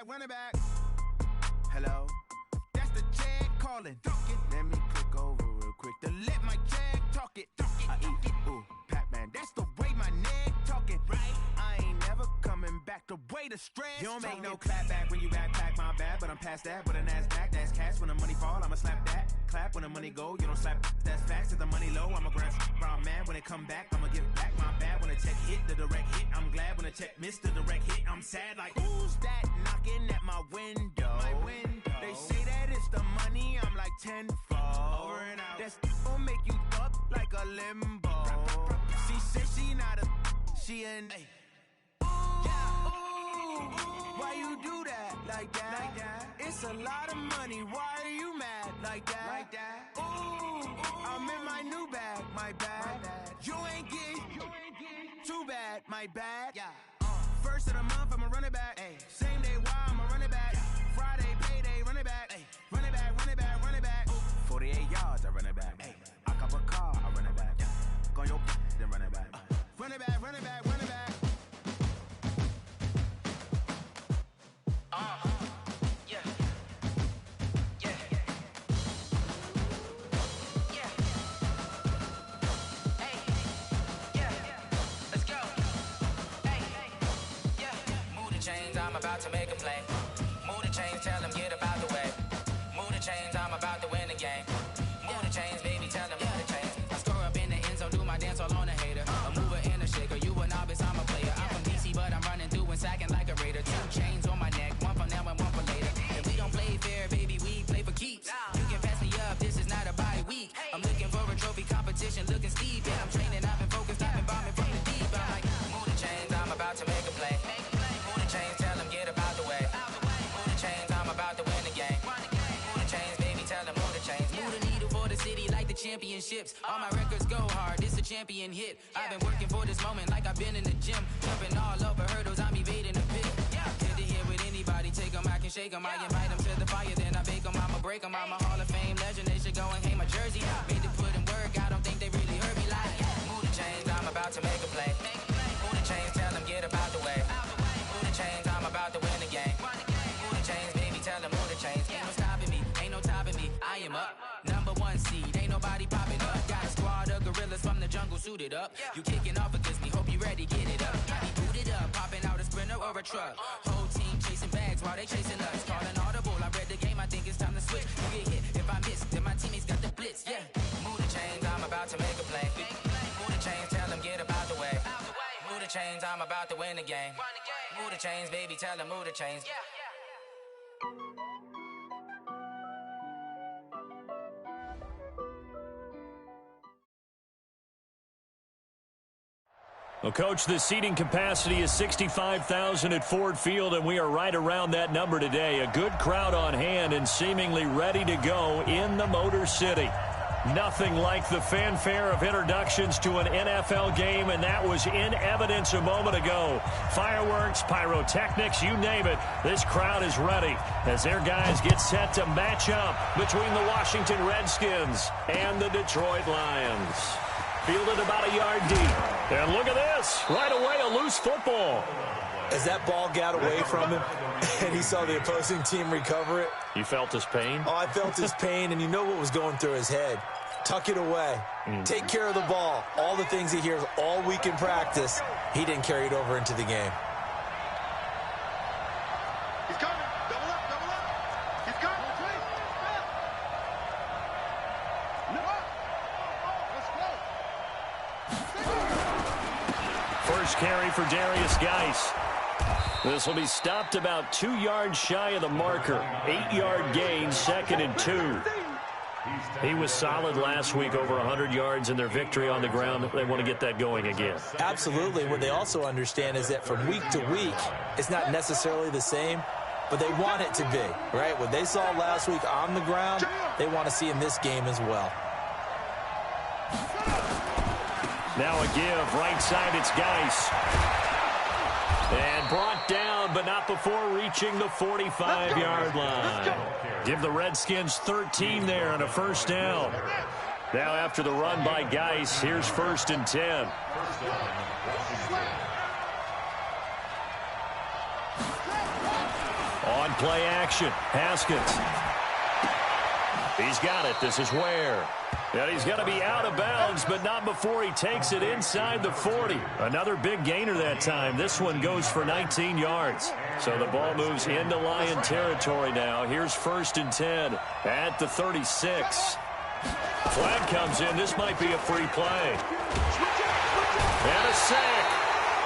run it back. Hello, that's the jag calling. Let me click over real quick to let my jag talk it. I eat, ooh, Pac-Man, that's the way my neck talking. Right, I ain't never coming back the way the stress. You don't make no clap back when you backpack, my bad, but I'm past that. With a NASDAQ, that's cash. When the money fall, I'ma slap that. Clap when the money go, you don't slap. That's facts. If the money low, I'ma grab brown man. When it come back, I'ma give back my bad. When the check hit, the direct hit. I'm glad when the check missed the direct hit. I'm sad like, who's that knocking at my window? They say that it's the money, I'm like tenfold. Over and out. That's gon' make you up like a limbo. She said she not a, she an. Ooh, why you do that like that? It's a lot of money, why are you mad like that? Ooh, I'm in my new bag, my bad. You ain't get too bad, my bad. First of the month, I'ma run it back. Same day, why I'ma run it back. Friday, payday, run it back. Run it back, run it back, run it back. 48 yards, I run it back. I cop a car, I run it back. Go on your then run it back. Run it back, run it back, run it back. I'm about to make a play. Move the chains, tell them get about the way. Move the chains, I'm about to win the game. Move the chains, baby, tell them move the chains. I score up in the end zone, do my dance all on a hater. A mover and a shaker, you a novice, I'm a player. I'm from DC, but I'm running through and sacking like a raider. 2 chains on my neck, one for now and one for later. If we don't play fair, baby, we play for keeps. You can pass me up, this is not a bye week. I'm looking for a trophy competition, looking steep. Yeah, I'm training, I've been focused, I've been bombing from the deep. I'm like, move the chains, I'm about to make a play. Move the chains, tell them get about the way. Move the chains, I'm about to win the game. Move the chains, baby, tell them move the chains. Move the needle for the city like the championships. All my records go hard, it's a champion hit. I've been working for this moment like I've been in the gym. Jumping all over hurdles, I'm evading the pit. Get to here with anybody, take them, I can shake them. I invite them to the fire, then I bake them, I'ma break them. I'm a Hall of Fame legend, they should go and hang my jersey. Made to put in work, I don't think they really heard me like. Move the chains, I'm about to make a play. Move the chains, tell them get about the way. Move the chains, I'm about to win the game. Move the chains, baby, tell them move the chains. Ain't no stopping me, ain't no topping me. I am up, number 1 seed, ain't nobody popping up. Got a squad of gorillas from the jungle suited up. You kicking off against me, hope you ready, get it up. I be booted up, popping out a sprinter or a truck. Whole team chasing bags while they chasing us. Calling audible, I read the game, I think it's time to switch. You get hit, if I miss, then my teammates got the blitz, yeah. Move the chains, I'm about to make a play. Move the chains, tell them get about the way. Move the chains, I'm about to win the game. Move the chains, baby, tell them move the chains. Well, Coach, the seating capacity is 65,000 at Ford Field, and we are right around that number today. A good crowd on hand and seemingly ready to go in the Motor City. Nothing like the fanfare of introductions to an NFL game, and that was in evidence a moment ago. Fireworks, pyrotechnics, you name it. This crowd is ready as their guys get set to match up between the Washington Redskins and the Detroit Lions. Fielded about a yard deep. And look at this. Right away, a loose football. As that ball got away from him and he saw the opposing team recover it. You felt his pain? Oh, I felt his pain, and you know what was going through his head. Tuck it away. Take care of the ball. All the things he hears all week in practice, he didn't carry it over into the game. He's coming. Double up, double up. He's coming. First carry for Darius Geis. This will be stopped about 2 yards shy of the marker. 8-yard gain, 2nd and 2. He was solid last week, over 100 yards in their victory on the ground. They want to get that going again. Absolutely. What they also understand is that from week to week, it's not necessarily the same, but they want it to be, right? What they saw last week on the ground, they want to see in this game as well. Now a give, right side, it's Geis. And brought down, but not before reaching the 45-yard line. Give the Redskins 13 there and a first down. Now after the run by Geis, here's 1st and 10. run play action. Haskins. He's got it. This is Ware. And he's going to be out of bounds, but not before he takes it inside the 40. Another big gainer that time. This one goes for 19 yards. So the ball moves into Lion territory now. Here's 1st and 10 at the 36. Flag comes in. This might be a free play. And a sack.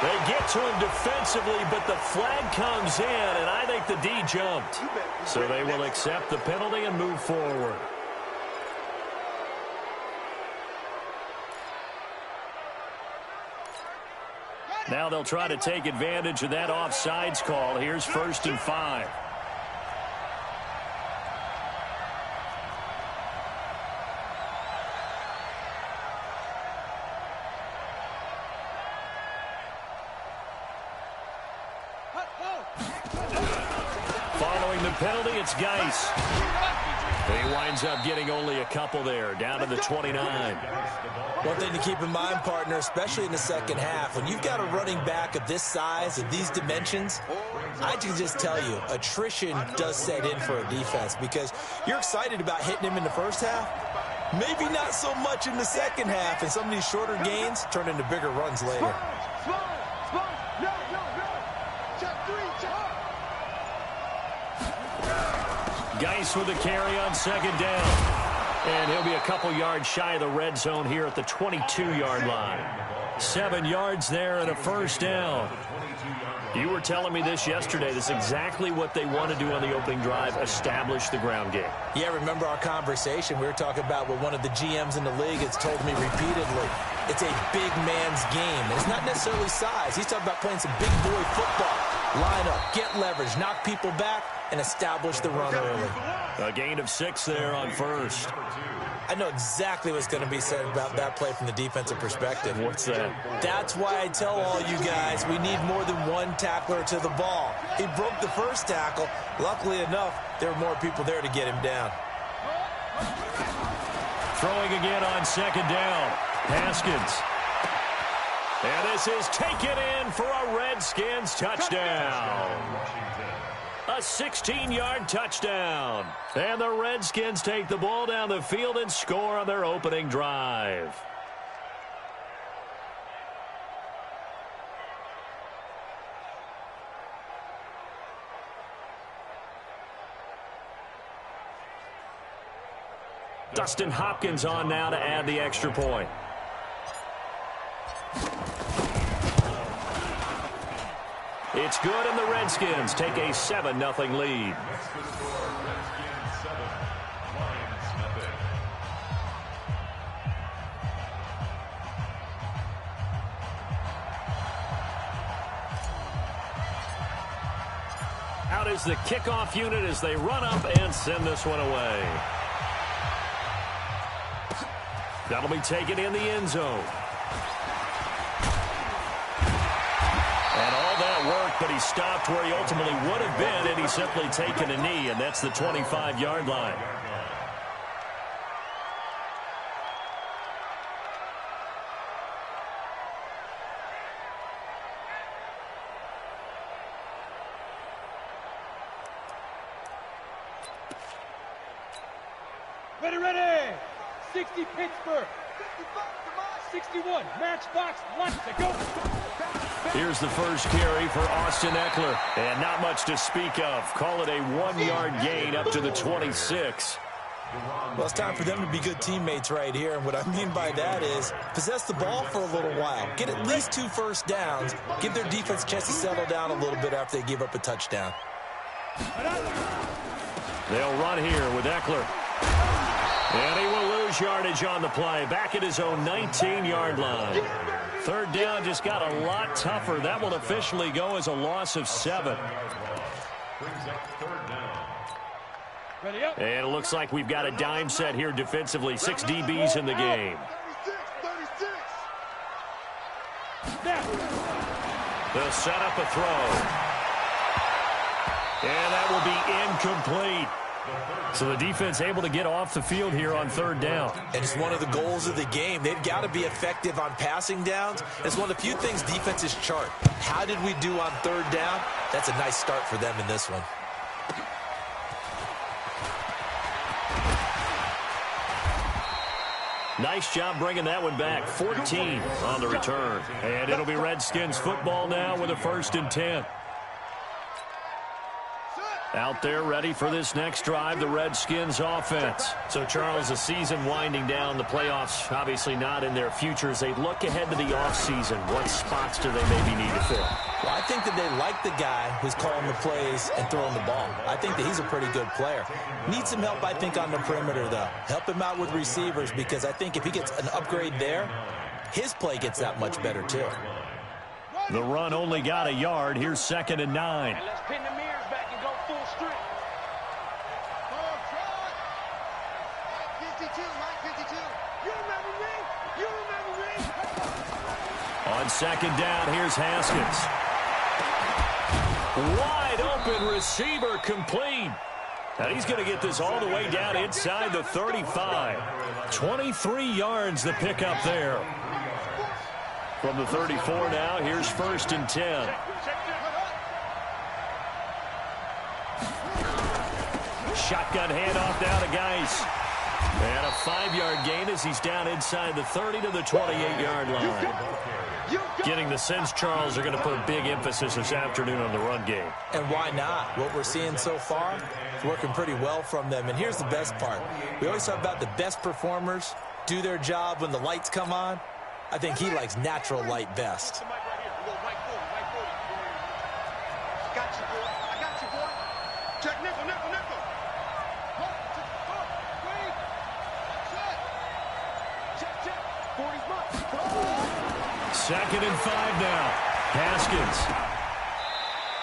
They get to him defensively, but the flag comes in, and I think the D jumped. So they will accept the penalty and move forward. Now they'll try to take advantage of that offsides call. Here's 1st and 5. Following the penalty, it's Geis. He winds up getting only a couple there, down to the 29. One thing to keep in mind, partner, especially in the second half, when you've got a running back of this size, of these dimensions, I can just tell you, attrition does set in for a defense because you're excited about hitting him in the first half. Maybe not so much in the second half, and some of these shorter gains turn into bigger runs later. Geis with a carry on 2nd down. And he'll be a couple yards shy of the red zone here at the 22-yard line. 7 yards there and a 1st down. You were telling me this yesterday. This is exactly what they want to do on the opening drive, establish the ground game. Yeah, remember our conversation? We were talking about what one of the GMs in the league has told me repeatedly. It's a big man's game. And it's not necessarily size. He's talking about playing some big boy football. Line up, get leverage, knock people back, and establish the run early. A gain of 6 there on 1st. I know exactly what's going to be said about that play from the defensive perspective. What's that? That's why I tell all you guys we need more than one tackler to the ball. He broke the first tackle. Luckily enough, there were more people there to get him down. Throwing again on 2nd down. Haskins. And this is taken in for a Redskins touchdown. A 16-yard touchdown. And the Redskins take the ball down the field and score on their opening drive. Dustin Hopkins on now to add the extra point. It's good, and the Redskins take a 7-0 lead. Out is the kickoff unit as they run up and send this one away. That'll be taken in the end zone. And all that work, but he stopped where he ultimately would have been, and he's simply taken a knee, and that's the 25-yard line. Ready! 60 Pittsburgh. 61 Matchbox. Let's go. Here's the first carry for Austin Eckler. And not much to speak of. Call it a 1-yard gain up to the 26. Well, it's time for them to be good teammates right here. And what I mean by that is possess the ball for a little while. Get at least 2 first downs. Give their defense a chance to settle down a little bit after they give up a touchdown. They'll run here with Eckler. And he will lose yardage on the play. Back at his own 19-yard line. 3rd down just got a lot tougher. That will officially go as a loss of 7. And it looks like we've got a dime set here defensively. 6 DBs in the game. They'll set up a throw. And that will be incomplete. So the defense able to get off the field here on 3rd down. And it's one of the goals of the game. They've got to be effective on passing downs. It's one of the few things defenses chart. How did we do on 3rd down? That's a nice start for them in this one. Nice job bringing that one back. 14 on the return. And it'll be Redskins football now with a 1st and 10. Out there ready for this next drive, the Redskins offense. So, Charles, the season winding down, the playoffs obviously not in their future. As they look ahead to the offseason, what spots do they maybe need to fill? Well, I think that they like the guy who's calling the plays and throwing the ball. I think that he's a pretty good player. Needs some help, I think, on the perimeter, though. Help him out with receivers, because I think if he gets an upgrade there, his play gets that much better, too. The run only got a yard. Here's 2nd and 9. Let's pin the mirrors back and go full strength. On 2nd down, here's Haskins. Wide open receiver complete. And he's going to get this all the way down inside the 35. 23 yards the pickup there. From the 34 now, here's 1st and 10. Shotgun handoff now to Geis. And a 5-yard gain as he's down inside the 30 to the 28-yard line. Getting the sense, Charles, are going to put a big emphasis this afternoon on the run game. And why not? What we're seeing so far is working pretty well from them. And here's the best part. We always talk about the best performers do their job when the lights come on. I think he likes natural light best. Second and 5 now. Haskins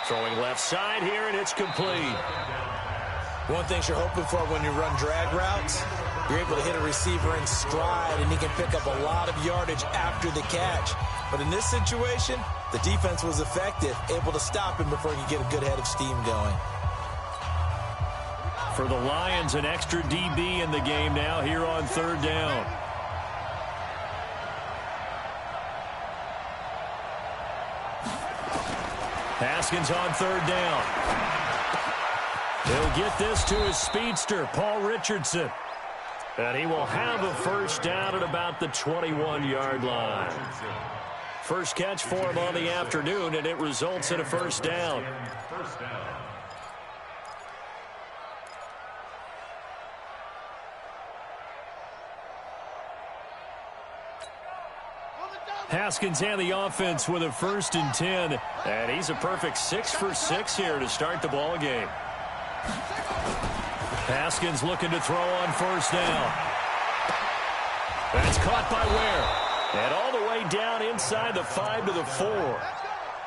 throwing left side here, and it's complete. One thing you're hoping for when you run drag routes, you're able to hit a receiver in stride, and he can pick up a lot of yardage after the catch. But in this situation, the defense was effective, able to stop him before he could get a good head of steam going. For the Lions, an extra DB in the game now here on 3rd down. Haskins on 3rd down. He'll get this to his speedster, Paul Richardson. And he will have a 1st down at about the 21-yard line. First catch for him on the afternoon, and it results in a 1st down. Haskins and the offense with a 1st and 10. And he's a perfect 6 for 6 here to start the ball game. Haskins looking to throw on 1st down. That's caught by Ware. And all the way down inside the 5 to the 4.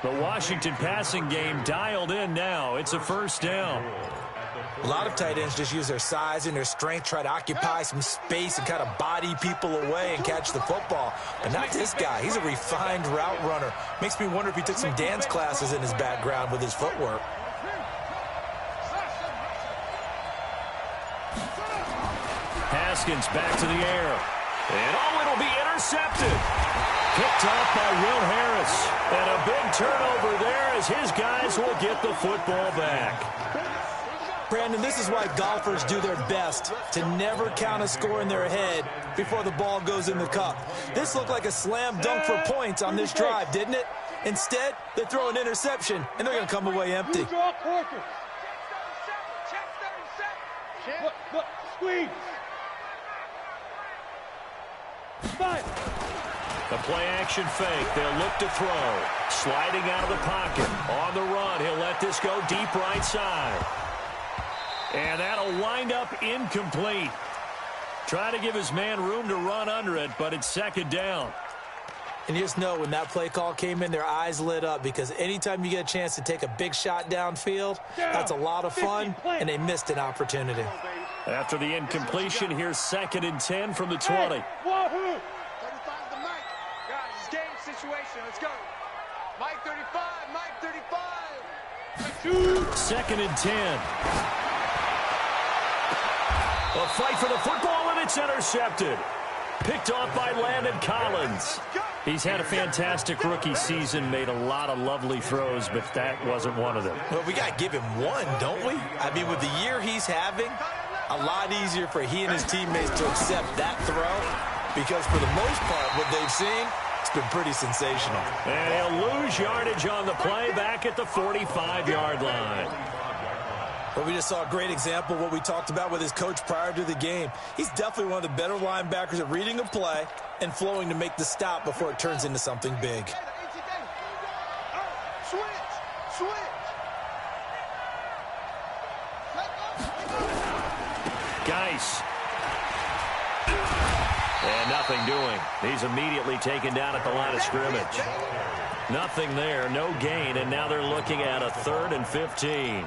The Washington passing game dialed in now. It's a 1st down. A lot of tight ends just use their size and their strength, try to occupy some space and kind of body people away and catch the football. But not this guy. He's a refined route runner. Makes me wonder if he took some dance classes in his background with his footwork. Haskins back to the air. And it'll be intercepted. Picked off by Will Harris. And a big turnover there as his guys will get the football back. Brandon, this is why golfers do their best to never count a score in their head before the ball goes in the cup. This looked like a slam dunk for points on this drive, didn't it? Instead, they throw an interception, and they're going to come away empty. Look, squeeze. Five. The play-action fake. They'll look to throw. Sliding out of the pocket. On the run. He'll let this go deep right side. And that'll wind up incomplete. Try to give his man room to run under it, but it's 2nd down. And you just know when that play call came in, their eyes lit up, because anytime you get a chance to take a big shot downfield, that's a lot of fun, and they missed an opportunity. After the incompletion, here's 2nd and 10 from the 20. Wahoo! 35 to Mike. Guys, it's game situation. Let's go. Mike 35, Mike 35. 2nd and 10. A fight for the football, and it's intercepted. Picked off by Landon Collins. He's had a fantastic rookie season, made a lot of lovely throws, but that wasn't one of them. Well, we got to give him one, don't we? I mean, with the year he's having, a lot easier for he and his teammates to accept that throw because for the most part, what they've seen, it's been pretty sensational. And he'll lose yardage on the play back at the 45-yard line. Well, we just saw a great example of what we talked about with his coach prior to the game. He's definitely one of the better linebackers at reading a play and flowing to make the stop before it turns into something big. Geis. And nothing doing. He's immediately taken down at the line of scrimmage. Nothing there, no gain, and now they're looking at a 3rd and 15.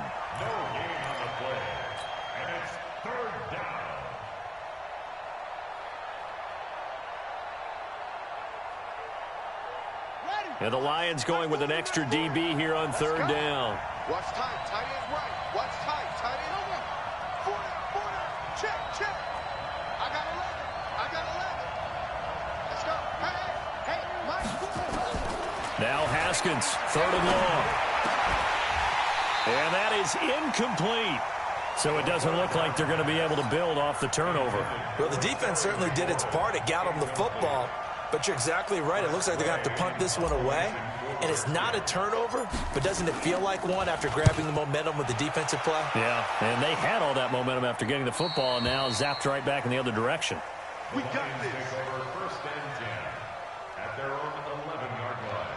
And the Lions going with an extra DB here on 3rd down. Watch tight, tight end right. Watch tight, tight end over. 40, check. I got 11. Let's go. Hey, Mike. Now Haskins, 3rd and long. And that is incomplete. So it doesn't look like they're going to be able to build off the turnover. Well, the defense certainly did its part. It got them the football. But you're exactly right. It looks like they're going to have to punt this one away. And it's not a turnover, but doesn't it feel like one after grabbing the momentum with the defensive play? Yeah, and they had all that momentum after getting the football and now zapped right back in the other direction. We got this. Over 1st and 10 at their own 11-yard line.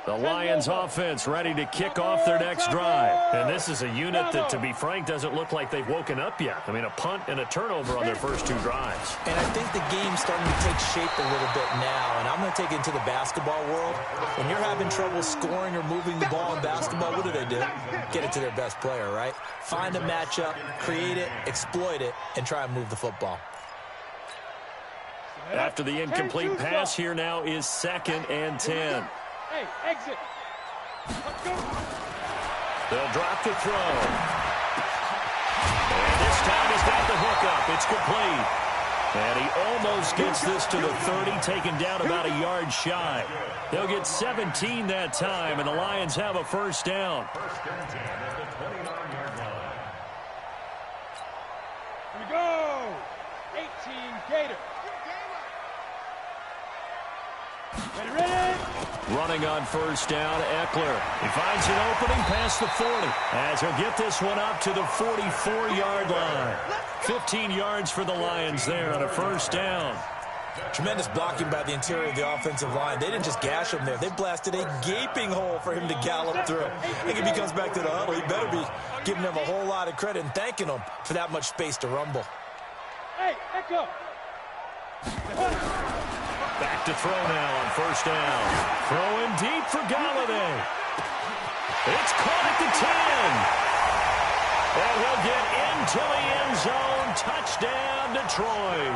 The Lions offense ready to kick off their next drive. And this is a unit that, to be frank, doesn't look like they've woken up yet. I mean, a punt and a turnover on their first 2 drives. And I think the game's starting to take shape a little bit now. And I'm going to take it into the basketball world. When you're having trouble scoring or moving the ball in basketball, what do? Get it to their best player, right? Find a matchup, create it, exploit it, and try and move the football. After the incomplete pass, here now is 2nd and 10. Hey, exit. Let's go. They'll drop the throw. And this time he's got the hookup. It's complete. And he almost gets this to the 30, taken down about a yard shy. They'll get 17 that time, and the Lions have a 1st down. 1st and 10 at the 29-yard line. Here we go. 18 Gator. Ready. Running on 1st down, Eckler. He finds an opening past the 40 as he'll get this one up to the 44-yard line. 15 yards for the Lions there on a 1st down. Tremendous blocking by the interior of the offensive line. They didn't just gash him there. They blasted a gaping hole for him to gallop through. I think if he comes back to the huddle, he better be giving them a whole lot of credit and thanking them for that much space to rumble. Hey, Echo. Back to throw now on 1st down. Throwing deep for Galladay. It's caught at the 10. And he'll get into the end zone. Touchdown, Detroit.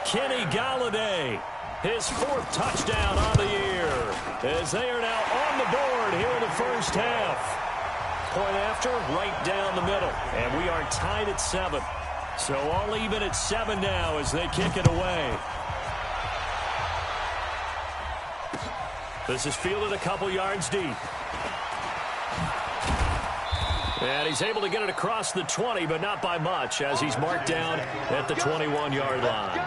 Kenny Galladay, his 4th touchdown on the year, as they are now on the board here in the 1st half. Point after, right down the middle. And we are tied at 7. So all even at 7 now as they kick it away. This is fielded a couple yards deep. And he's able to get it across the 20, but not by much, as he's marked down at the 21-yard line.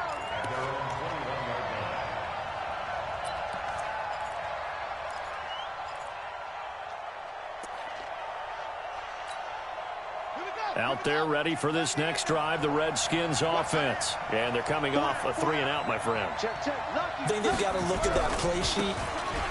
Out there ready for this next drive, the Redskins offense. And they're coming off a 3-and-out, my friend. I think they've got to look at that play sheet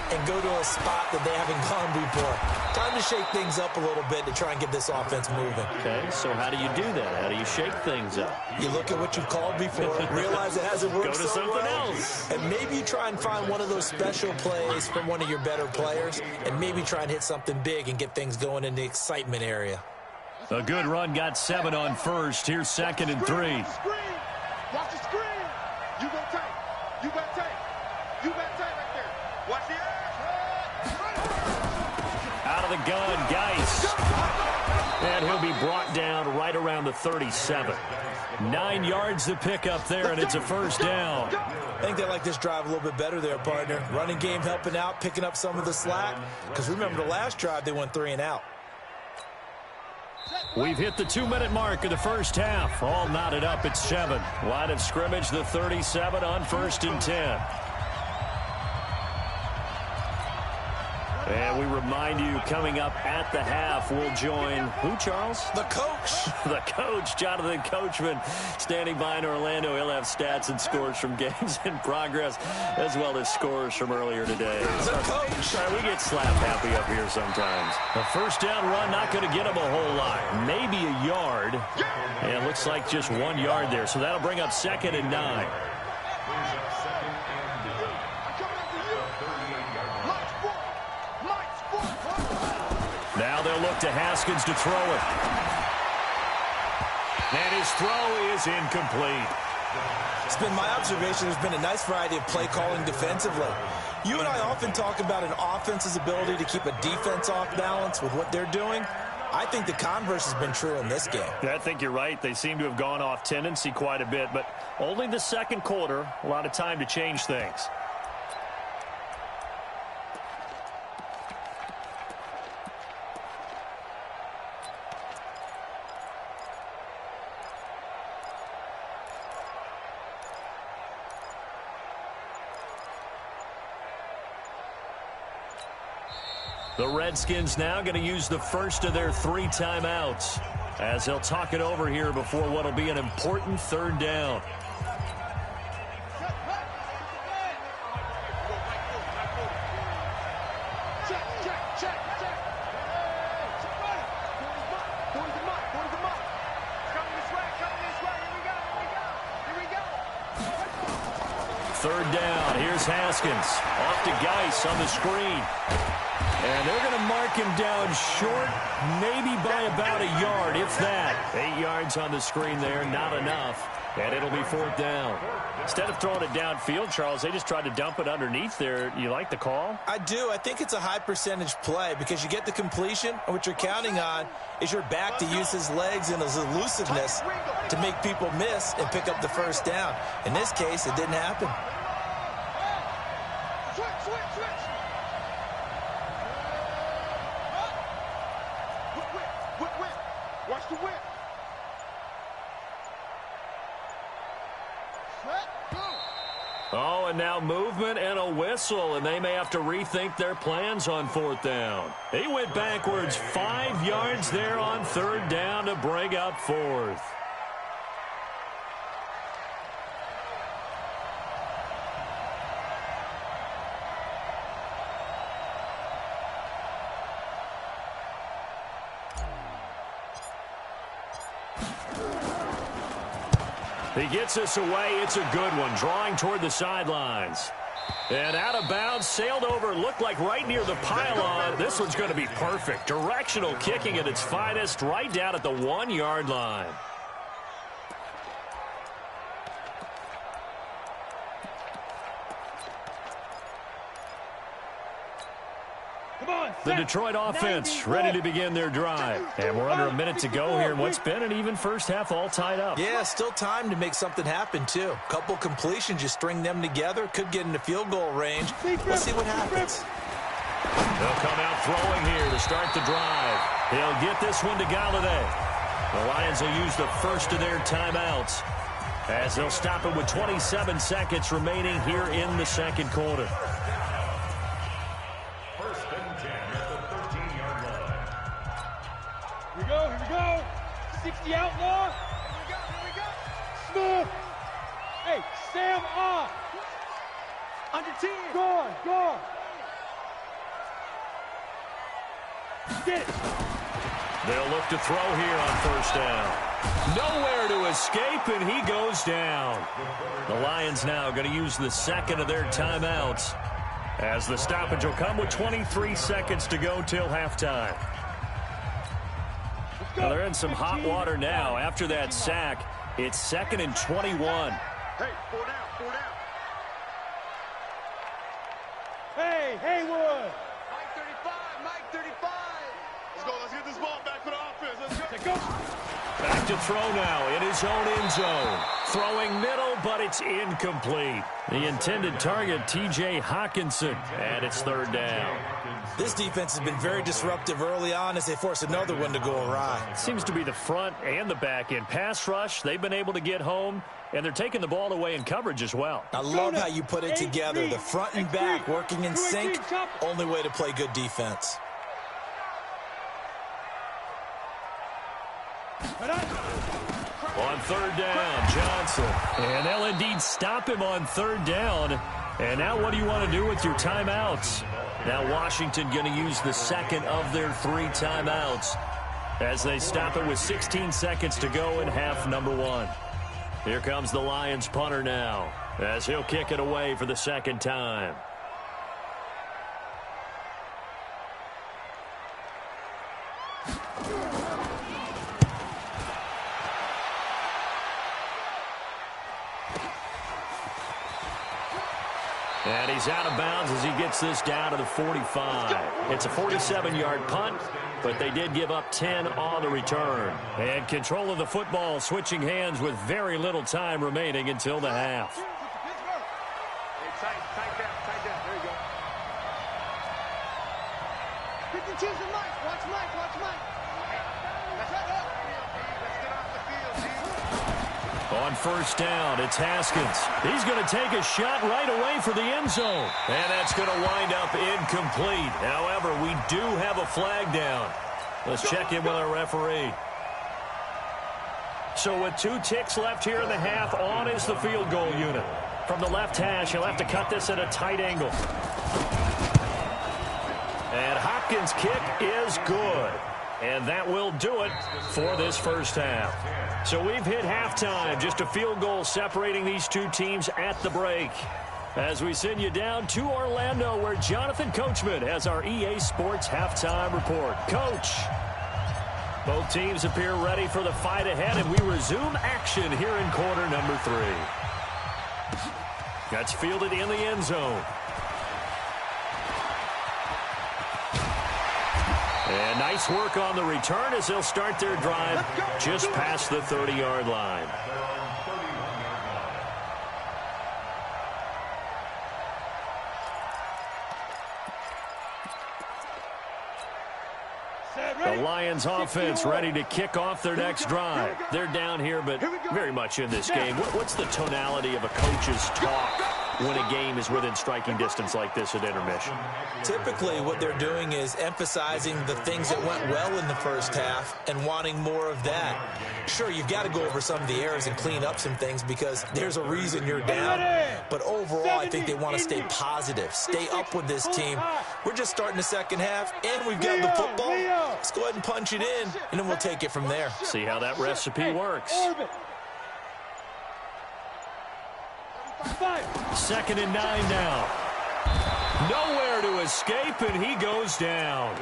and go to a spot that they haven't gone before. Time to shake things up a little bit to try and get this offense moving. Okay, so how do you do that? How do you shake things up? You look at what you've called before, realize it hasn't worked Go to so something well, else. and maybe you try and find one of those special plays from one of your better players, and maybe try and hit something big and get things going in the excitement area. A good run got 7 on 1st. Here's 2nd and 3. Watch the screen. You go tight. You got tight. You got tight right there. Watch the edge. Out of the gun, Geis. And he'll be brought down right around the 37. 9 yards to pick up there, and it's a first down. I think they like this drive a little bit better there, partner. Running game helping out, picking up some of the slack. Because remember, the last drive, they went 3 and out. We've hit the 2-minute mark of the first half. All knotted up at 7. Line of scrimmage, the 37 on 1st and 10. And we remind you, coming up at the half, we'll join who, Charles? The coach. The coach, Jonathan Coachman, standing by in Orlando. He'll have stats and scores from games in progress, as well as scores from earlier today. The coach. Sorry, we get slap happy up here sometimes. A first down run, not going to get him a whole lot. Maybe a yard. And it looks like just 1 yard there. So that'll bring up 2nd and 9. Now they'll look to Haskins to throw it. And his throw is incomplete. It's been my observation there's been a nice variety of play calling defensively. You and I often talk about an offense's ability to keep a defense off balance with what they're doing. I think the converse has been true in this game. I think you're right. They seem to have gone off tendency quite a bit, but only the second quarter, a lot of time to change things. The Redskins now going to use the first of their 3 timeouts as they'll talk it over here before what will be an important 3rd down. Third down. Here's Haskins. Off to Geis on the screen. And they're going to mark him down short, maybe by about a yard, if that. 8 yards on the screen there, not enough. And it'll be 4th down. Instead of throwing it downfield, Charles, they just tried to dump it underneath there. You like the call? I do. I think it's a high percentage play because you get the completion, and what you're counting on is your back to use his legs and his elusiveness to make people miss and pick up the first down. In this case, it didn't happen. Watch the whip. Oh, and now movement and a whistle, and they may have to rethink their plans on 4th down. He went backwards 5 yards there on 3rd down to bring up 4th. He gets us away. It's a good one. Drawing toward the sidelines. And out of bounds, sailed over, looked like right near the pylon. This one's going to be perfect. Directional kicking at its finest, right down at the 1-yard line. The Detroit offense ready to begin their drive. And we're under a minute to go here in what's been an even first half, all tied up. Yeah, still time to make something happen, too. Couple completions, you string them together, could get into field goal range. Let's see what happens. They'll come out throwing here to start the drive. He'll get this one to Galladay. The Lions will use the first of their timeouts as they'll stop it with 27 seconds remaining here in the second quarter. Here we go. 60 outlaw. Here we go. Smith. Hey, Sam off. Under 10. Gone. Get it. They'll look to throw here on 1st down. Nowhere to escape, and he goes down. The Lions now going to use the second of their timeouts as the stoppage will come with 23 seconds to go till halftime. Well, they're in some hot water now. After that sack, it's 2nd and 21. Hey, 4 down. Hey, Haywood. Mike 35. Let's go. Let's get this ball back for the offense. Let's Back to throw now in his own end zone. Throwing middle, but it's incomplete. The intended target, T.J. Hawkinson, and it's third down. This defense has been very disruptive early on as they force another one to go awry. Seems to be the front and the back end. Pass rush, they've been able to get home, and they're taking the ball away in coverage as well. I love how you put it together. The front and back working in sync, only way to play good defense. On third down, Johnson. And they'll indeed stop him on third down. And now what do you want to do with your timeouts? Now Washington going to use the second of their 3 timeouts as they stop it with 16 seconds to go in half number 1. Here comes the Lions punter now as he'll kick it away for the second time. And he's out of bounds as he gets this down to the 45. It's a 47-yard punt, but they did give up 10 on the return. And control of the football switching hands with very little time remaining until the half. Tight down. There you go. Pick and choose the mic. Watch Mike. Let's get off the field, On first down, it's Haskins. He's going to take a shot right away for the end zone. And that's going to wind up incomplete. However, we do have a flag down. Let's check in with our referee. So with 2 ticks left here in the half, on is the field goal unit. From the left hash, he'll have to cut this at a tight angle. And Hopkins' kick is good. And that will do it for this first half. So we've hit halftime, just a field goal separating these 2 teams at the break. As we send you down to Orlando, where Jonathan Coachman has our EA Sports halftime report. Coach, both teams appear ready for the fight ahead, and we resume action here in quarter number 3. That's fielded in the end zone. And nice work on the return as they'll start their drive just past the 30-yard line. The Lions offense ready to kick off their next drive. They're down here, but very much in this game. What's the tonality of a coach's talk when a game is within striking distance like this at intermission? Typically, what they're doing is emphasizing the things that went well in the first half and wanting more of that. Sure, you've got to go over some of the errors and clean up some things because there's a reason you're down. But overall, I think they want to stay positive, stay up with this team. We're just starting the second half, and we've got the football. Let's go ahead and punch it in, and then we'll take it from there. See how that recipe works. 2nd and 9 now. Nowhere to escape, and he goes down.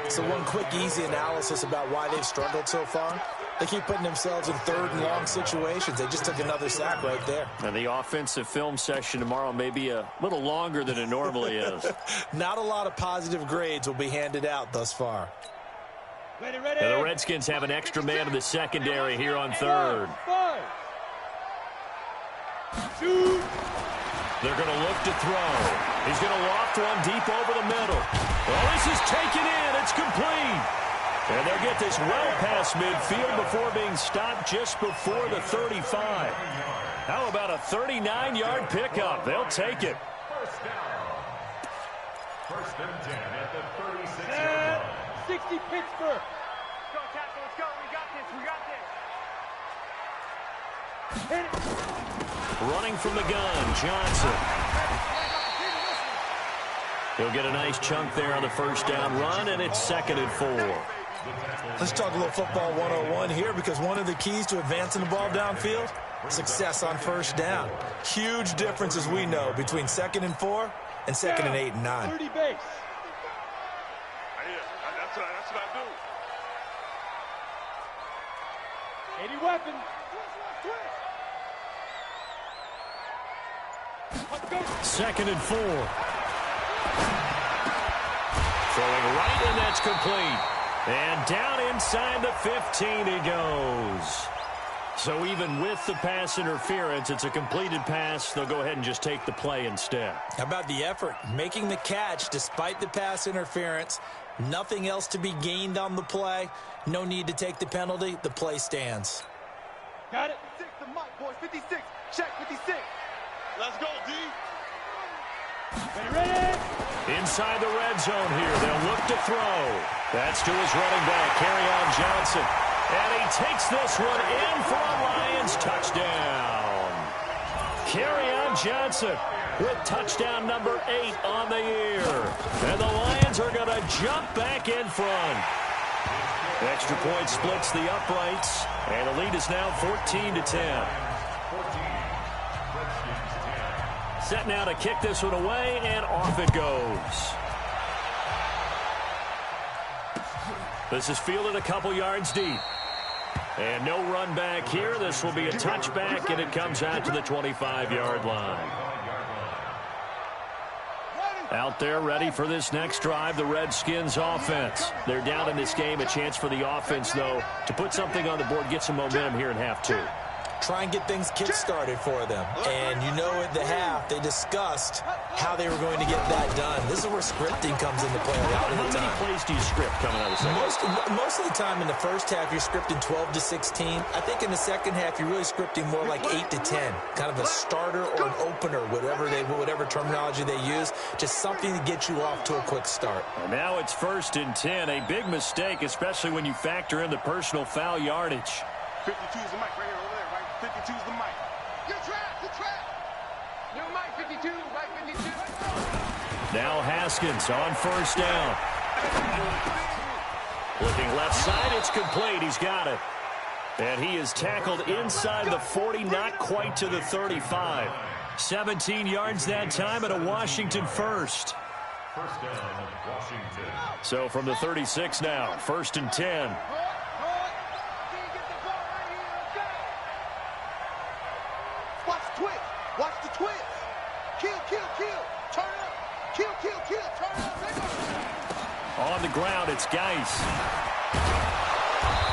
So one quick, easy analysis about why they've struggled so far. They keep putting themselves in 3rd and long situations. They just took another sack right there. And the offensive film session tomorrow may be a little longer than it normally is. Not a lot of positive grades will be handed out thus far. Ready. And the Redskins have an extra man in the secondary here on 3rd. Shoot. They're going to look to throw. He's going to loft one deep over the middle. Well, this is taken in. It's complete. And they'll get this well past midfield before being stopped just before the 35. How about a 39-yard pickup? They'll take it. First down. 1st and 10 at the 36-yard line. 60 Pittsburgh. Go, Castle, let's go. We got this. Hit it. Running from the gun, Johnson. He'll get a nice chunk there on the first down run, and it's 2nd and 4. Let's talk a little football 101 here because one of the keys to advancing the ball downfield, success on first down. Huge difference, as we know, between 2nd and 4 and 2nd and 8 and 9. 30 base. That's what I do. 80 weapon. 2nd and 4. Throwing right, and that's complete. And down inside the 15 he goes. So even with the pass interference, it's a completed pass. They'll go ahead and just take the play instead. How about the effort? Making the catch despite the pass interference. Nothing else to be gained on the play. No need to take the penalty. The play stands. Got it. 6 to Mike, boys. 56. Check 56. Let's go, D. Ready? Inside the red zone here. They'll look to throw. That's to his running back, Kerryon Johnson. And he takes this one in for a Lions touchdown. Kerryon Johnson with touchdown number 8 on the year. And the Lions are going to jump back in front. Extra point splits the uprights. And the lead is now 14-10. Set now to kick this one away, and off it goes. This is fielded a couple yards deep. And no run back here. This will be a touchback, and it comes out to the 25-yard line. Out there ready for this next drive, the Redskins offense. They're down in this game. A chance for the offense, though, to put something on the board, get some momentum here in half 2. Try and get things kick-started for them. And you know at the half, they discussed how they were going to get that done. This is where scripting comes into play a lot of the time. How many plays do you script coming out of the second? Most of the time in the first half, you're scripting 12 to 16. I think in the second half, you're really scripting more like 8 to 10. Kind of a starter or an opener, whatever terminology they use. Just something to get you off to a quick start. And now it's 1st and 10. A big mistake, especially when you factor in the personal foul yardage. 52 is the mic right here, over there, right? 52 is the mic. You're trapped, you're trapped. New mic 52, mic 52. Now Haskins on 1st down. Looking left side, it's complete. He's got it. And he is tackled inside the 40, not quite to the 35. 17 yards that time and a Washington first. First down, Washington. So from the 36 now, 1st and 10. Watch the twist. Watch the twist. Kill, kill, kill. Turn up. Kill, kill, kill. Turn up. On the ground, it's Geis.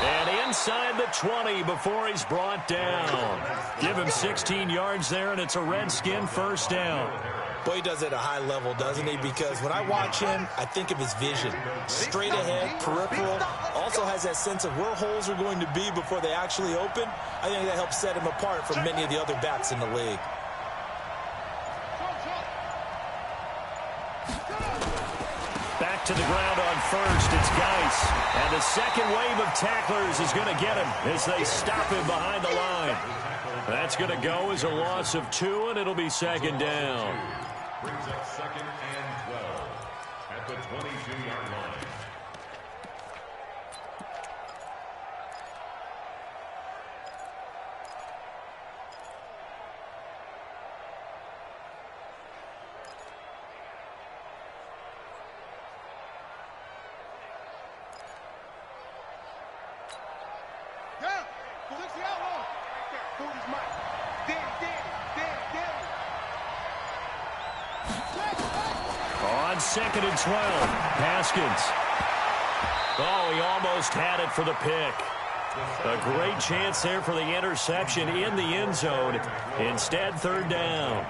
And inside the 20 before he's brought down. Give him 16 yards there, and it's a Redskin first down. Boy, he does it at a high level, doesn't he? Because when I watch him, I think of his vision. Straight ahead, peripheral. Also has that sense of where holes are going to be before they actually open. I think that helps set him apart from many of the other backs in the league. Back to the ground on 1st, it's Geis. And the second wave of tacklers is going to get him as they stop him behind the line. That's going to go as a loss of 2, and it'll be 2nd down. Brings up 2nd and 12 at the 22-yard line. On 2nd and 12, Haskins. Oh, he almost had it for the pick. A great chance there for the interception in the end zone. Instead, 3rd down.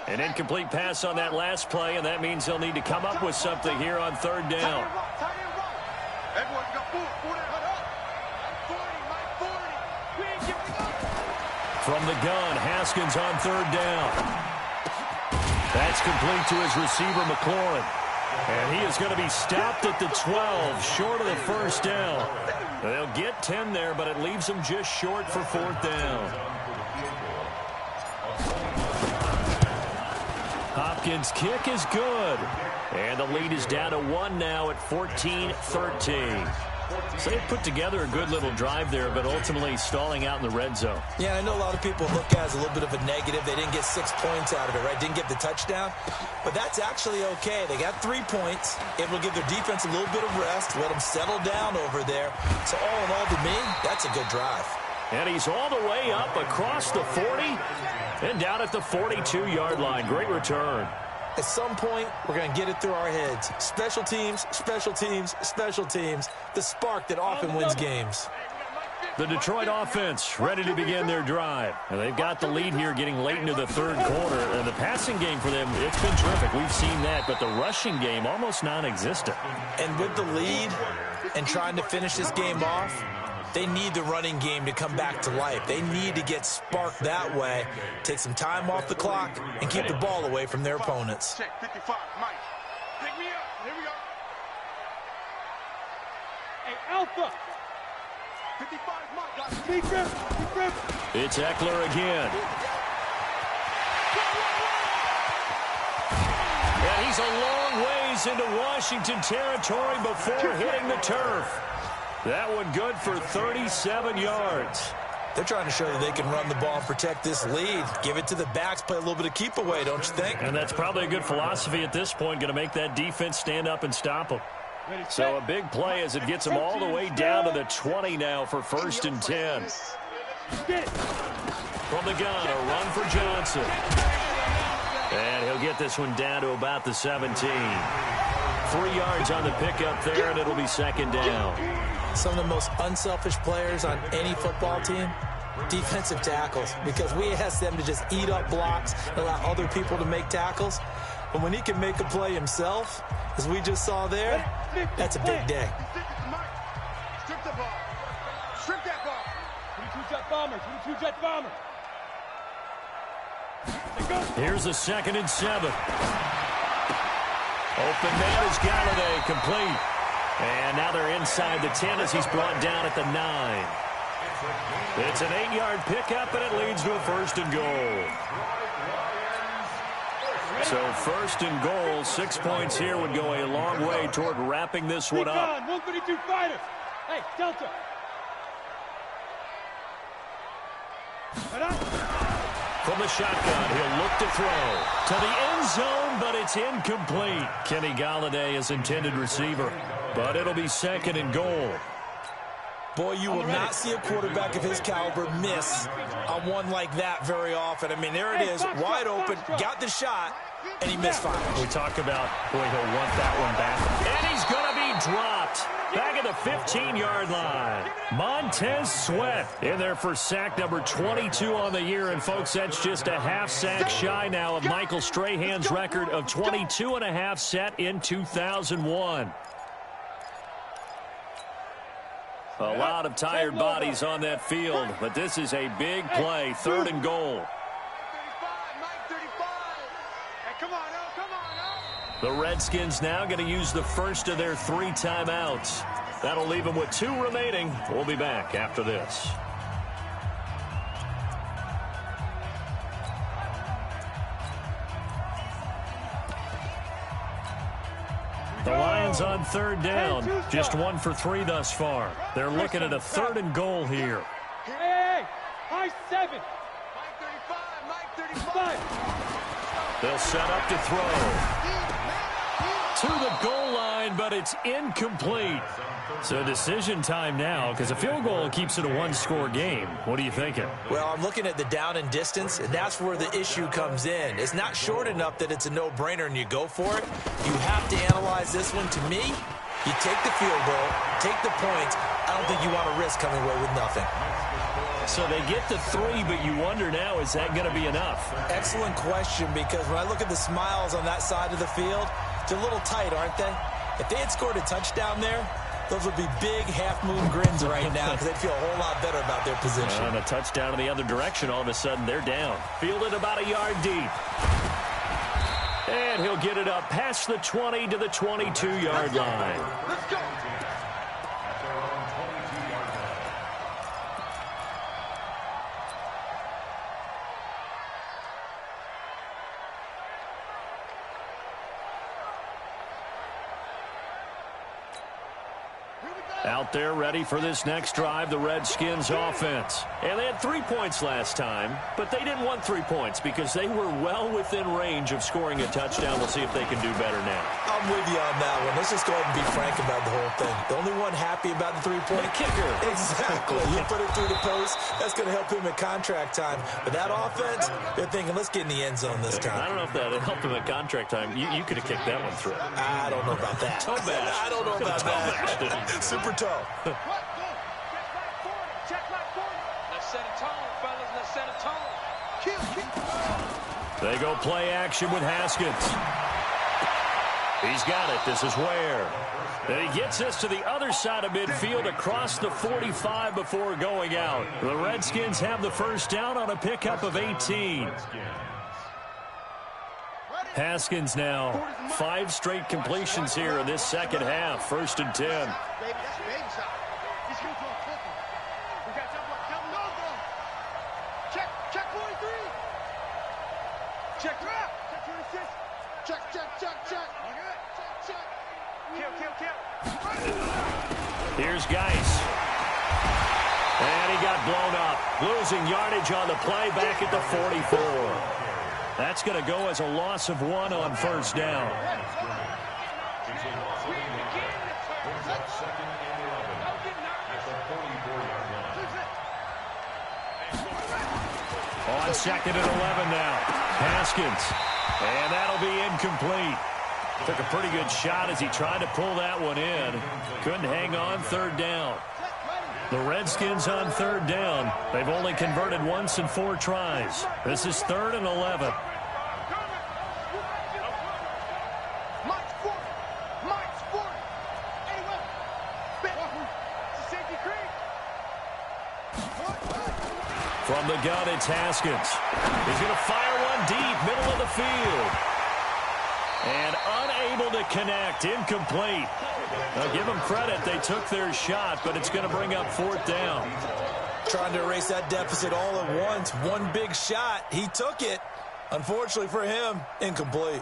An incomplete pass on that last play, and that means they'll need to come up with something here on 3rd down. Everyone got 4 down. 40, Mike 40. From the gun, Haskins on 3rd down. That's complete to his receiver, McLaurin. And he is going to be stopped at the 12, short of the 1st down. They'll get 10 there, but it leaves them just short for 4th down. Hopkins' kick is good. And the lead is down to 1 now at 14-13. So they put together a good little drive there, but ultimately stalling out in the red zone. Yeah, I know a lot of people look at it as a little bit of a negative. They didn't get 6 points out of it, right? Didn't get the touchdown. But that's actually okay. They got 3 points. It will give their defense a little bit of rest, let them settle down over there. So all in all, to me, that's a good drive. And he's all the way up across the 40 and down at the 42-yard line. Great return. At some point, we're going to get it through our heads. Special teams, special teams, special teams. The spark that often wins games. The Detroit offense ready to begin their drive. And they've got the lead here getting late into the third quarter. And the passing game for them, it's been terrific. We've seen that. But the rushing game, almost non-existent. And with the lead and trying to finish this game off, they need the running game to come back to life. They need to get sparked that way, take some time off the clock, and keep the ball away from their opponents. Check 55, Mike. Pick me up. Here we go. Hey, Alpha. 55, Mike. Got it. Deep rip. It's Eckler again. And he's a long ways into Washington territory before hitting the turf. That one good for 37 yards. They're trying to show that they can run the ball and protect this lead. Give it to the backs, play a little bit of keep away, don't you think? And that's probably a good philosophy at this point, going to make that defense stand up and stop them. So a big play as it gets them all the way down to the 20 now for 1st and 10. From the gun, a run for Johnson. And he'll get this one down to about the 17. 3 yards on the pickup there, and it'll be 2nd down. Some of the most unselfish players on any football team, defensive tackles, because we ask them to just eat up blocks and allow other people to make tackles. But when he can make a play himself, as we just saw there, that's a big day. Strip the ball. Strip that ball. 22-jet bomber. 22-jet bomber. Here's a 2nd and 7. Open man is Galladay, complete. And now they're inside the 10 as he's brought down at the 9. It's an 8-yard pickup, and it leads to a 1st and goal. So 1st and goal, 6 points here would go a long way toward wrapping this one up. 132 fighters. Hey, Delta. From the shotgun, he'll look to throw to the end zone, but it's incomplete. Kenny Galladay is intended receiver, but it'll be 2nd and goal. Boy, you will not see a quarterback of his caliber miss on one like that very often. I mean, there it is, wide open, got the shot, and he misfired. We talk about, boy, he'll want that one back. And he's going to be dropped back at the 15-yard line. Montez Sweat in there for sack number 22 on the year. And, folks, that's just a half sack shy now of Michael Strahan's record of 22.5 set in 2001. A lot of tired bodies on that field, but this is a big play, 3rd and goal. 35, Mike, 35. Hey, come on, now, come on, now. The Redskins now going to use the first of their 3 timeouts. That'll leave them with 2 remaining. We'll be back after this. The Lions on 3rd down. Just 1 for 3 thus far. They're looking at a 3rd and goal here. Hey, high 7. Mike 35, Mike 35. They'll set up to throw. To the goal line, but it's incomplete. So decision time now, because a field goal keeps it a 1-score game. What are you thinking? Well, I'm looking at the down and distance, and that's where the issue comes in. It's not short enough that it's a no-brainer and you go for it. You have to analyze this one. To me, you take the field goal, take the points. I don't think you want to risk coming away with nothing. So they get the 3, but you wonder now, is that going to be enough? Excellent question, because when I look at the smiles on that side of the field, they're a little tight, aren't they? If they had scored a touchdown there, those would be big half-moon grins right now because they'd feel a whole lot better about their position. And a touchdown in the other direction, all of a sudden they're down. Fielded about a yard deep. And he'll get it up past the 20 to the 22-yard line. Let's go. Here we go. Out there ready for this next drive, the Redskins offense. And they had 3 points last time, but they didn't want 3 points because they were well within range of scoring a touchdown. We'll see if they can do better now. I'm with you on that one. Let's just go ahead and be frank about the whole thing. The only one happy about the three-point kicker. Exactly. You put it through the post, that's going to help him in contract time. But that offense, they're thinking, let's get in the end zone this time. I don't know if that helped him at contract time. You could have kicked that one through. I don't know about that. Toe bash. I don't know about that. Super toe. Check like 40. Let's set a tone, fellas. Let's set a tone. Kill. They go play action with Haskins. He's got it. This is Ware. And he gets this to the other side of midfield across the 45 before going out. The Redskins have the first down on a pickup of 18. Haskins now 5 straight completions here in this second half. 1st and 10. Baby, that's a baby shot. He's going to a cookie. We got jump like Kevin Logo. Check 43. Check drop. Check 26. Check. Kill. Here's Geis. And he got blown up. Losing yardage on the play back at the 44. That's going to go as a loss of 1 on 1st down. On 2nd and 11 now. Haskins. And that'll be incomplete. Took a pretty good shot as he tried to pull that one in. Couldn't hang on 3rd down. The Redskins on 3rd down. They've only converted once in 4 tries. This is 3rd and 11. From the gun, it's Haskins. He's going to fire one deep, middle of the field. And unable to connect, incomplete. Now, give them credit, they took their shot, but it's going to bring up 4th down. Trying to erase that deficit all at once. One big shot. He took it. Unfortunately for him, incomplete.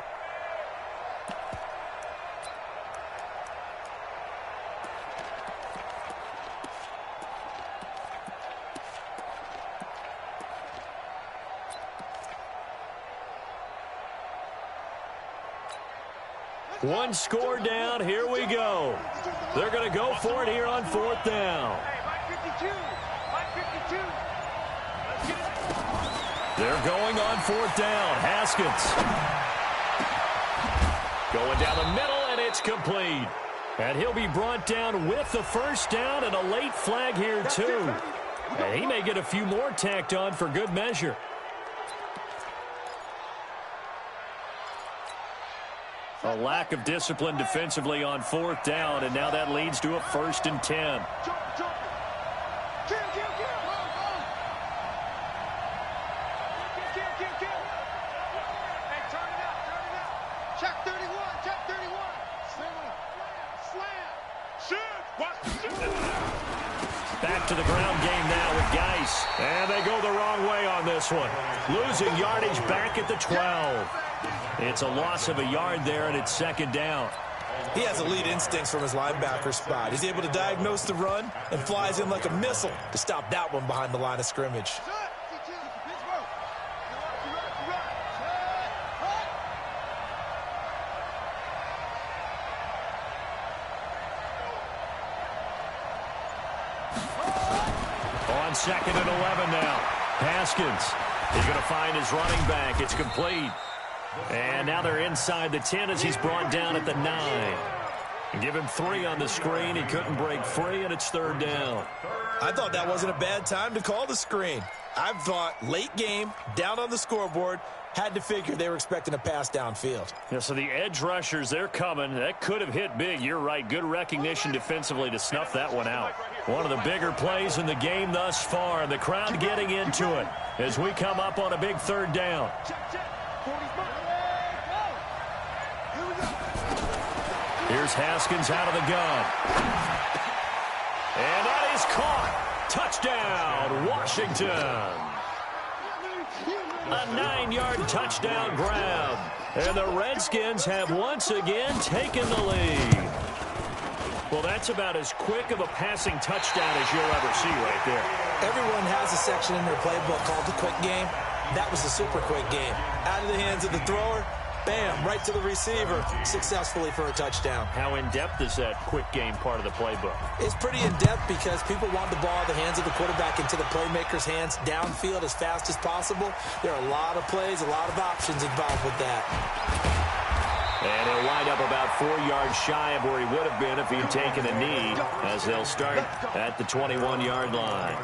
One score down, here we go. They're going to go for it here on 4th down. They're going on 4th down. Haskins. Going down the middle, and it's complete. And he'll be brought down with the 1st down and a late flag here, too. And he may get a few more tacked on for good measure. A lack of discipline defensively on 4th down, and now that leads to a 1st and 10. Check 31. Back to the ground game now with Geis. And they go the wrong way on this one. Losing yardage back at the 12. It's a loss of a yard there, and it's 2nd down. He has elite instincts from his linebacker spot. He's able to diagnose the run and flies in like a missile to stop that one behind the line of scrimmage. On 2nd and 11 now. Haskins. He's going to find his running back. It's complete. And now they're inside the 10 as he's brought down at the 9. Give him 3 on the screen. He couldn't break free, and it's 3rd down. I thought that wasn't a bad time to call the screen. I thought late game, down on the scoreboard, had to figure they were expecting a pass downfield. Yeah, so the edge rushers, they're coming. That could have hit big. You're right. Good recognition defensively to snuff that one out. One of the bigger plays in the game thus far. The crowd getting into it as we come up on a big 3rd down. Here's Haskins out of the gun. And that is caught. Touchdown, Washington. A 9-yard touchdown grab. And the Redskins have once again taken the lead. Well, that's about as quick of a passing touchdown as you'll ever see right there. Everyone has a section in their playbook called the quick game. That was the super quick game. Out of the hands of the thrower, bam, right to the receiver, successfully for a touchdown. How in-depth is that quick game part of the playbook? It's pretty in-depth because people want the ball in the hands of the quarterback into the playmaker's hands downfield as fast as possible. There are a lot of plays, a lot of options involved with that. And he'll wind up about 4 yards shy of where he would have been if he'd taken a knee, as they'll start at the 21-yard line.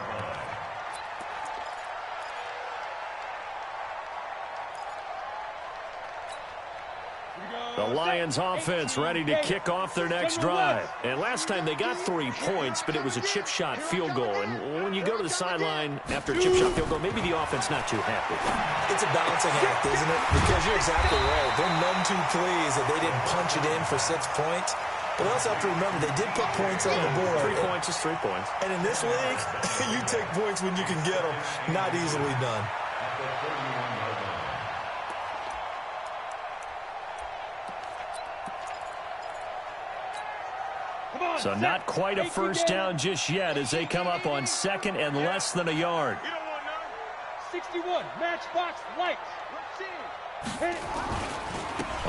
The Lions offense ready to kick off their next drive. And last time they got 3 points, but it was a chip shot field goal. And when you go to the sideline after a chip shot field goal, maybe the offense not too happy. It's a balancing act, isn't it? Because you're exactly right. They're none too pleased that they didn't punch it in for 6 points. But also have to remember, they did put points on the board. 3 points is 3 points. And in this league, you take points when you can get them. Not easily done. So not quite a first down just yet as they come up on 2nd and less than a yard. 61, matchbox lights.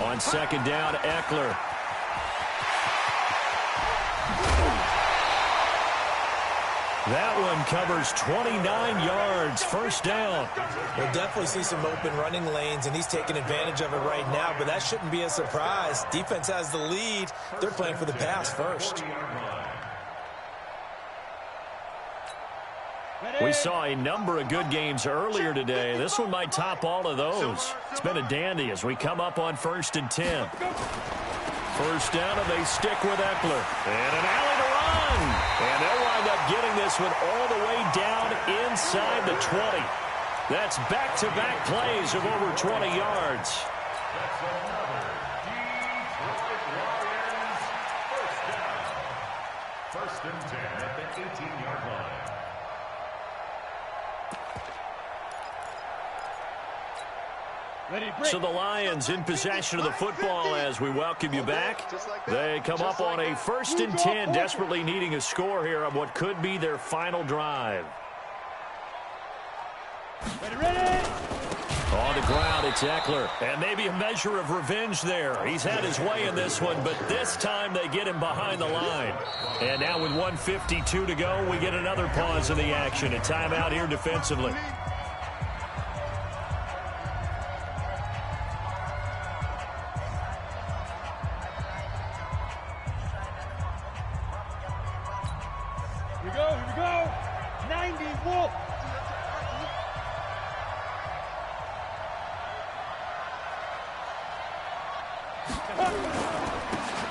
On 2nd down, Eckler. That one covers 29 yards, first down. We'll definitely see some open running lanes, and he's taking advantage of it right now, but that shouldn't be a surprise. Defense has the lead. They're playing for the pass first. We saw a number of good games earlier today. This one might top all of those. It's been a dandy as we come up on 1st and 10. First down, and they stick with Eckler. And an alley to run. And they'll wind up getting this one all the way down inside the 20. That's back-to-back plays of over 20 yards. That's another Detroit Lions first down. 1st and 10 at the 18-yard line. So the Lions in possession of the football as we welcome you back. They come up on a 1st and 10, desperately needing a score here on what could be their final drive. On the ground, it's Eckler. And maybe a measure of revenge there. He's had his way in this one, but this time they get him behind the line. And now with 1:52 to go, we get another pause in the action. A timeout here defensively. Here we go. 90 Wolf.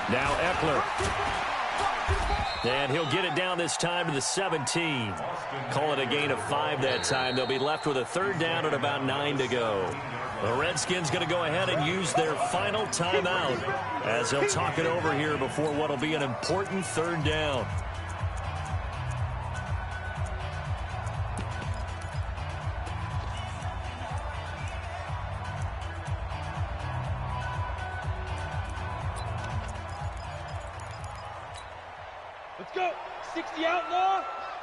Now Eckler. And he'll get it down this time to the 17. Call it a gain of 5 that time. They'll be left with a 3rd down and about 9 to go. The Redskins going to go ahead and use their final timeout as they'll talk it over here before what will be an important 3rd down. Let's go. 60 outlaw.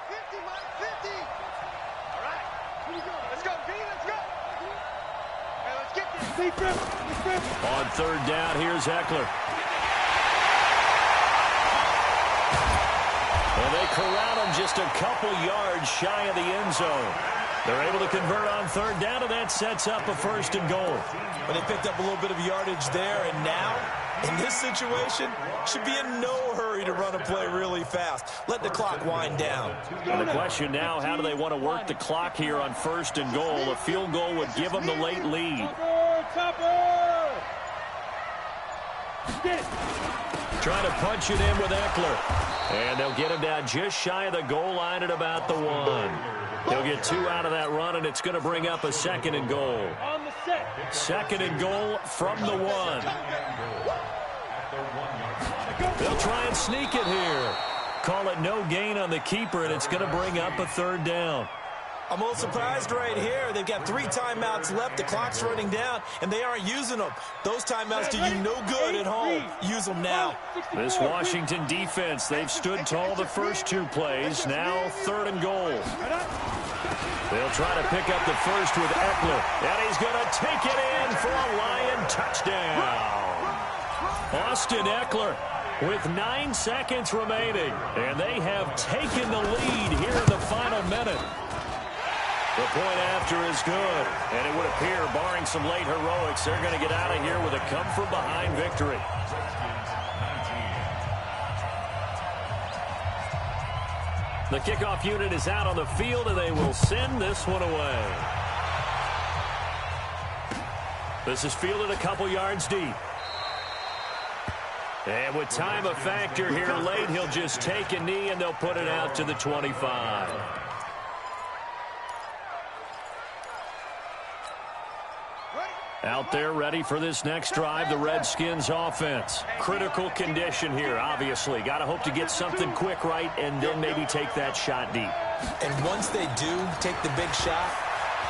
50, Mike, 50. All right. Here we go. Let's go, V. Let's go. Hey, let's get this. Stay prep. On 3rd down, here's Eckler. And they corral him just a couple yards shy of the end zone. They're able to convert on 3rd down, and that sets up a 1st and goal. But they picked up a little bit of yardage there, and now, in this situation, should be in no hurry to run a play really fast. Let the clock wind down. And the question now, how do they want to work the clock here on 1st and goal? A field goal would give them the late lead. Topper. Trying to punch it in with Eckler. And they'll get him down just shy of the goal line at about the 1. He'll get 2 out of that run, and it's going to bring up a 2nd and goal. On the set. 2nd and goal from the 1. They'll try and sneak it here. Call it no gain on the keeper, and it's going to bring up a 3rd down. I'm a little surprised right here. They've got 3 timeouts left. The clock's running down, and they aren't using them. Those timeouts do you no good at home. Use them now. This Washington defense, they've stood tall the first 2 plays. Now 3rd and goal. They'll try to pick up the first with Eckler, and he's going to take it in for a Lion touchdown. Austin Eckler with 9 seconds remaining, and they have taken the lead here in the final minute. The point after is good, and it would appear, barring some late heroics, they're going to get out of here with a come-from-behind victory. The kickoff unit is out on the field, and they will send this one away. This is fielded a couple yards deep. And with time a factor here late, he'll just take a knee, and they'll put it out to the 25. Out there ready for this next drive, the Redskins offense. Critical condition here, obviously. Got to hope to get something quick right and then maybe take that shot deep. And once they do take the big shot,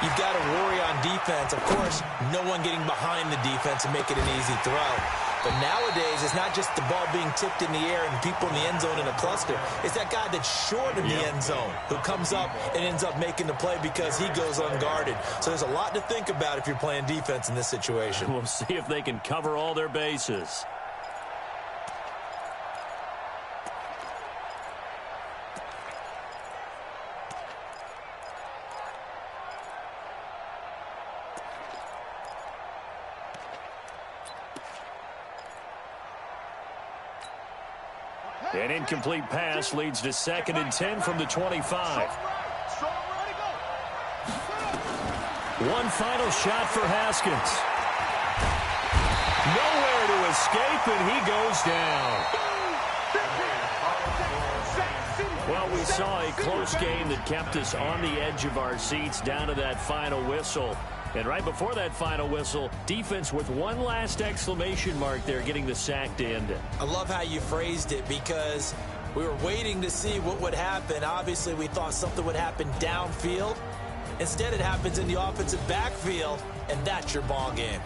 you've got to worry on defense. Of course, no one getting behind the defense and make it an easy throw. But nowadays, it's not just the ball being tipped in the air and people in the end zone in a cluster. It's that guy that's short in the end zone who comes up and ends up making the play because he goes unguarded. So there's a lot to think about if you're playing defense in this situation. We'll see if they can cover all their bases. An incomplete pass leads to 2nd and 10 from the 25. One final shot for Haskins. Nowhere to escape, and he goes down. Well, we saw a close game that kept us on the edge of our seats down to that final whistle. And right before that final whistle, defense with one last exclamation mark there, getting the sack to end it. I love how you phrased it because we were waiting to see what would happen. Obviously, we thought something would happen downfield. Instead, it happens in the offensive backfield, and that's your ball game.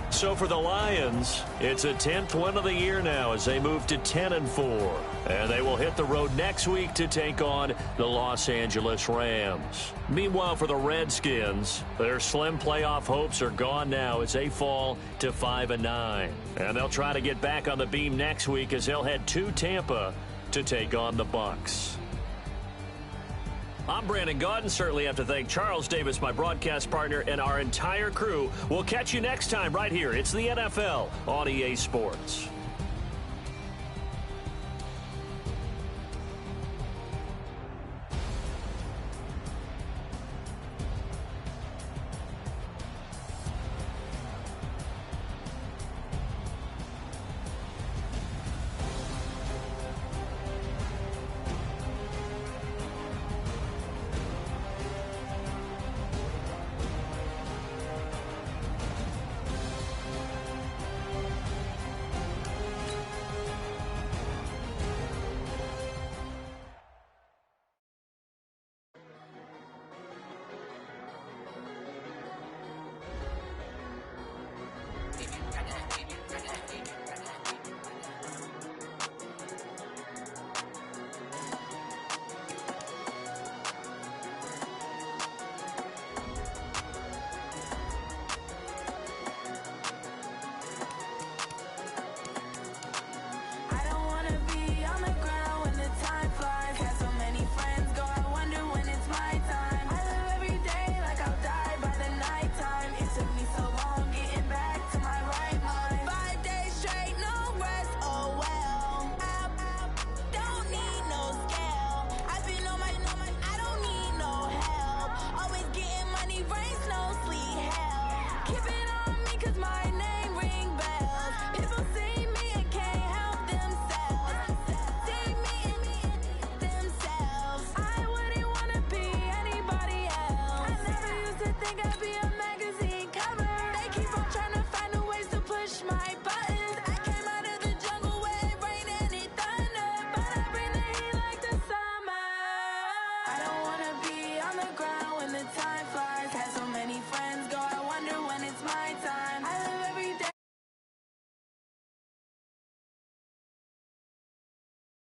So for the Lions, it's a 10th win of the year now as they move to 10-4. And they will hit the road next week to take on the Los Angeles Rams. Meanwhile, for the Redskins, their slim playoff hopes are gone now as they fall to 5-9. And they'll try to get back on the beam next week as they'll head to Tampa to take on the Bucs. I'm Brandon Gaudin. Certainly have to thank Charles Davis, my broadcast partner, and our entire crew. We'll catch you next time right here. It's the NFL on EA Sports.